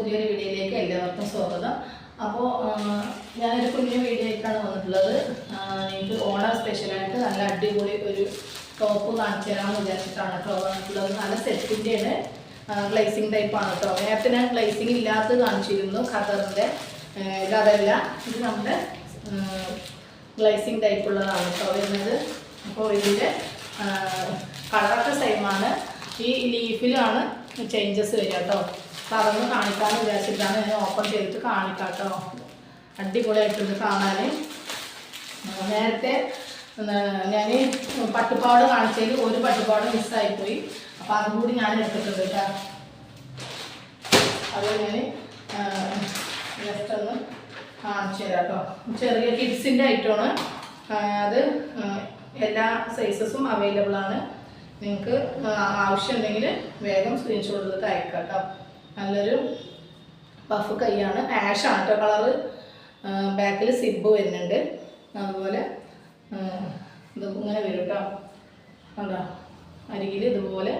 പുതിയൊരു വീഡിയോയിലേക്ക് എല്ലാവർക്കും സ്വാഗതം. അപ്പോൾ ഞാനൊരു കുഞ്ഞു വീഡിയോ ആയിട്ടാണ് വന്നിട്ടുള്ളത്. എനിക്ക് ഓണം സ്പെഷ്യലായിട്ട് നല്ല അടിപൊളി ഒരു ടോപ്പ് കാണിച്ചു തരാമെന്ന് വിചാരിച്ചിട്ടാണ് കേട്ടോ വന്നിട്ടുള്ളത്. നല്ല സെറ്റിൻ്റെയാണ്, ഗ്ലേസിങ് ടൈപ്പാണ് കേട്ടോ. നേരത്തെ ഞാൻ ഗ്ലേസിങ് ഇല്ലാത്തത് കാണിച്ചിരുന്നു, ഖദറിൻ്റെ. ഇതല്ല, ഇത് നമ്മുടെ ഗ്ലേസിങ് ടൈപ്പുള്ളതാണ് കേട്ടോ വരുന്നത്. അപ്പോൾ ഇതിൻ്റെ കളറൊക്കെ സെയിമാണ്. ഈ ലീഫിലാണ് ചേഞ്ചസ് വരിക കേട്ടോ. അപ്പോൾ അതൊന്ന് കാണിക്കാമെന്ന് വിചാരിച്ചിട്ടാണ് ഞാൻ ഓപ്പൺ ചെയ്തിട്ട് കാണിക്കാം കേട്ടോ. അടിപൊളിയായിട്ടുണ്ട് കാണാൻ. നേരത്തെ ഞാൻ പട്ടുപാട് കാണിച്ചതിൽ ഒരു പട്ടുപാട് മിസ്സായിപ്പോയി. അപ്പോൾ അതും കൂടി ഞാൻ എടുത്തിട്ടുണ്ട് കേട്ടോ. അത് ഞാൻ ജസ്റ്റ് ഒന്ന് കാണിച്ചു തരാം കേട്ടോ. ചെറിയ കിഡ്സിൻ്റെ ഐറ്റമാണ് അത്. എല്ലാ സൈസസും അവൈലബിൾ ആണ്. നിങ്ങൾക്ക് ആവശ്യമുണ്ടെങ്കിൽ വേഗം സ്ക്രീൻഷോട്ട് എടുത്തിട്ട് അയക്കാം കേട്ടോ. നല്ലൊരു പഫ് കൈയാണ്, ആഷാണ് കേട്ടോ കളറ്. ബാക്കിൽ സിബ് വരുന്നുണ്ട്. അതുപോലെ ഇത് ഇങ്ങനെ വരും കേട്ടോ. കണ്ടോ, അരികിൽ ഇതുപോലെ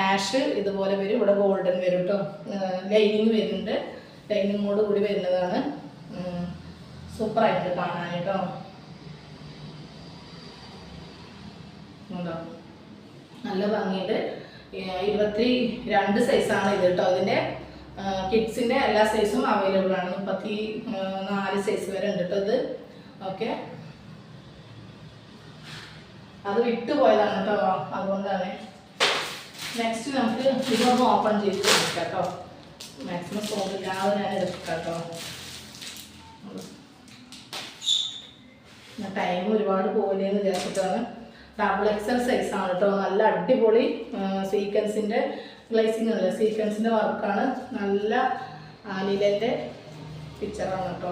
ആഷ് ഇതുപോലെ വരും. ഇവിടെ ഗോൾഡൻ വരും കേട്ടോ. ലൈനിങ് വരുന്നുണ്ട്, ലൈനിങ്ങോട് കൂടി വരുന്നതാണ്. സൂപ്പറായിട്ട് കാണാൻ കേട്ടോ. ഉണ്ടോ, നല്ല ഭംഗിയുണ്ട്. 22 സൈസാണ് ഇത് കേട്ടോ. ഇതിൻ്റെ കിഡ്സിൻ്റെ എല്ലാ സൈസും അവൈലബിൾ ആണ്. 34 സൈസ് വരെ ഉണ്ട് കേട്ടോ ഇത്. ഓക്കെ, അത് വിട്ടുപോയതാണ് കേട്ടോ, അതുകൊണ്ടാണ്. നെക്സ്റ്റ് നമുക്ക് ഇതൊന്ന് ഓപ്പൺ ചെയ്ത് കൊടുക്കാം കേട്ടോ. മാക്സിമം സോപ്പില്ലാതെ ഞാൻ എടുക്കാം കേട്ടോ. ടൈം ഒരുപാട് പോയില്ലെന്ന് വിചാരിച്ചിട്ടാണ്. ഡബിൾ എക്സൽ സൈസാണ് കേട്ടോ. നല്ല അടിപൊളി സീക്വൻസിൻ്റെ ഗ്ലേസിങ് അല്ല, സീക്വൻസിൻ്റെ വർക്കാണ്. നല്ല ആലിലൻ്റെ പിക്ചറാണ് കേട്ടോ.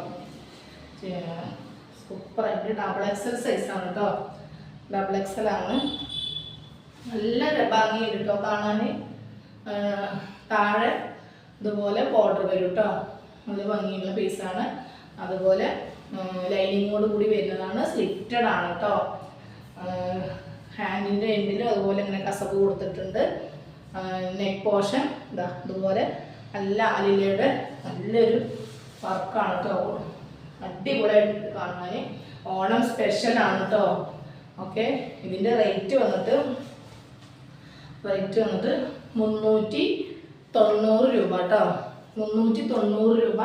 സൂപ്പറായിട്ട് ഡബിൾ എക്സൽ സൈസാണ് കേട്ടോ. ഡബിൾ എക്സൽ ആണ്. നല്ല ഭംഗിയുണ്ട് കേട്ടോ കാണാൻ. താഴെ ഇതുപോലെ ബോർഡർ വരും കേട്ടോ. നല്ല ഭംഗിയുള്ള പീസാണ്. അതുപോലെ ലൈനിങ്ങോട് കൂടി വരുന്നതാണ്. സ്ലിറ്റഡ് ആണ് കേട്ടോ. ഹാൻഡിൻ്റെ എൻഡിലും അതുപോലെ ഇങ്ങനെ കസവ് കൊടുത്തിട്ടുണ്ട്. നെക്ക് പോർഷൻ ഇതാ ഇതുപോലെ നല്ല ആലിലയുടെ നല്ലൊരു വർക്കാണ് കേട്ടോ. അടിപൊളിയായിട്ട് കാണാൻ. ഓണം സ്പെഷ്യലാണ് കേട്ടോ. ഓക്കെ, ഇതിൻ്റെ റേറ്റ് വന്നിട്ട് 390 രൂപ കേട്ടോ. 390 രൂപ.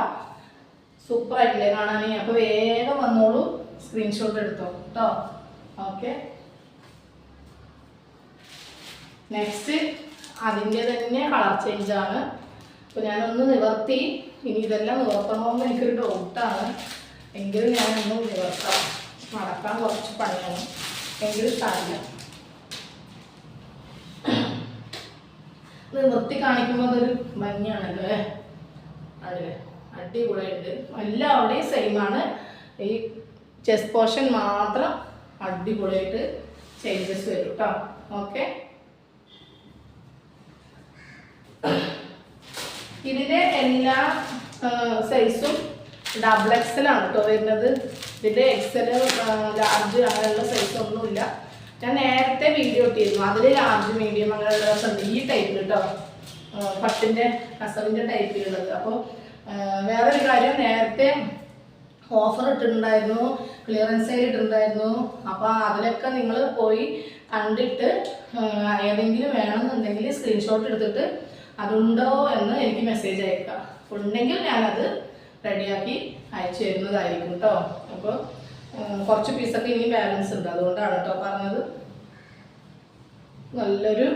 സൂപ്പറായിട്ടില്ലേ കാണാൻ. അപ്പോൾ വേഗം വന്നോളൂ, സ്ക്രീൻഷോട്ട് എടുത്തോ കേട്ടോ. ഓക്കെ, നെക്സ്റ്റ് അതിൻ്റെ തന്നെ കളർ ചേഞ്ചാണ്. അപ്പോൾ ഞാനൊന്ന് നിവർത്തി. ഇനി ഇതെല്ലാം നിവർത്തണമെന്ന് എനിക്കൊരു ഡൗട്ടാണ്. എങ്കിലും ഞാനൊന്ന് നിവർത്താം. നടക്കാൻ കുറച്ച് പണിയാണ്, എങ്കിലും സാരില്ല. നിവർത്തി കാണിക്കുമ്പോൾ അതൊരു ഭംഗിയാണല്ലോ. അതിൽ അടിപൊളിയായിട്ട് എല്ലാവരുടെയും സെയിമാണ്. ഈ ചെസ്റ്റ് പോർഷൻ മാത്രം അടിപൊളിയായിട്ട് ചേഞ്ചസ് വരും കേട്ടോ. ഓക്കെ, ഇതിൻ്റെ എല്ലാ സൈസും ഡബിൾ എക്സൽ ആണ് കേട്ടോ വരുന്നത്. ഇതിൻ്റെ എക്സൽ, ലാർജ് അങ്ങനെയുള്ള സൈസൊന്നുമില്ല. ഞാൻ നേരത്തെ വീഡിയോ ഇട്ടിരുന്നു, അതിൽ ലാർജ്, മീഡിയം അങ്ങനെയുള്ളതൊക്കെ ഉണ്ട്. ഈ ടൈപ്പിൽ കേട്ടോ, പട്ടിൻ്റെ കസവിൻ്റെ ടൈപ്പിലുള്ളത്. അപ്പോൾ വേറൊരു കാര്യം, നേരത്തെ ഓഫർ ഇട്ടിട്ടുണ്ടായിരുന്നു, ക്ലിയറൻസ് സെയിൽ ഇട്ടിട്ടുണ്ടായിരുന്നു. അപ്പോൾ അതിലൊക്കെ നിങ്ങൾ പോയി കണ്ടിട്ട് ഏതെങ്കിലും വേണമെന്നുണ്ടെങ്കിൽ സ്ക്രീൻഷോട്ട് എടുത്തിട്ട് അതുണ്ടോ എന്ന് എനിക്ക് മെസ്സേജ് അയക്കാം. ഉണ്ടെങ്കിൽ ഞാനത് റെഡിയാക്കി അയച്ചു തരുന്നതായിരിക്കും കേട്ടോ. അപ്പോൾ കുറച്ച് പീസൊക്കെ ഇനി ബാലൻസ് ഉണ്ട്, അതുകൊണ്ടാണ് കേട്ടോ പറഞ്ഞത്. നല്ലൊരു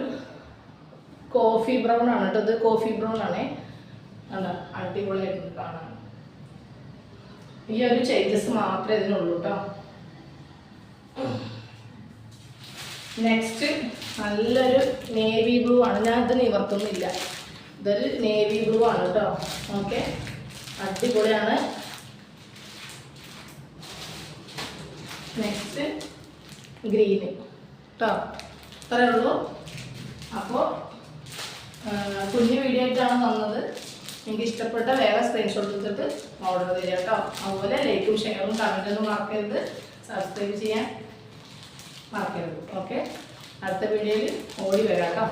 കോഫി ബ്രൗൺ ആണ് കേട്ടോ. ഇത് കോഫി ബ്രൗൺ ആണേ. അല്ല, അടിപൊളിയായിട്ട് കാണാൻ. ഈ ഒരു ചേഞ്ചസ് മാത്രമേ ഇതിനുള്ളൂ കേട്ടോ. നെക്സ്റ്റ് നല്ലൊരു നേവി ബ്ലൂ ആണ്. ഞാൻ ഇത് നിവർത്തുന്നില്ല. ഇതൊരു നേവി ബ്ലൂ ആണ് കേട്ടോ. ഓക്കെ, അടിപൊളിയാണ്. നെക്സ്റ്റ് ഗ്രീന് കേട്ടോ. അത്രേ ഉള്ളൂ. അപ്പോൾ കുഞ്ഞു വീഡിയോ ആയിട്ടാണ് വന്നത്. എനിക്ക് ഇഷ്ടപ്പെട്ട വേറെ സ്ക്രീൻഷോട്ട് എടുത്തിട്ട് ഓർഡർ തരിക കേട്ടോ. അതുപോലെ ലൈക്കും ഷെയറും കമൻറ്റൊന്നും മറക്കരുത്. സബ്സ്ക്രൈബ് ചെയ്യാൻ മറക്കരുത്. ഓക്കെ, അടുത്ത വീഡിയോയിൽ ഓടി വരാം കേട്ടോ.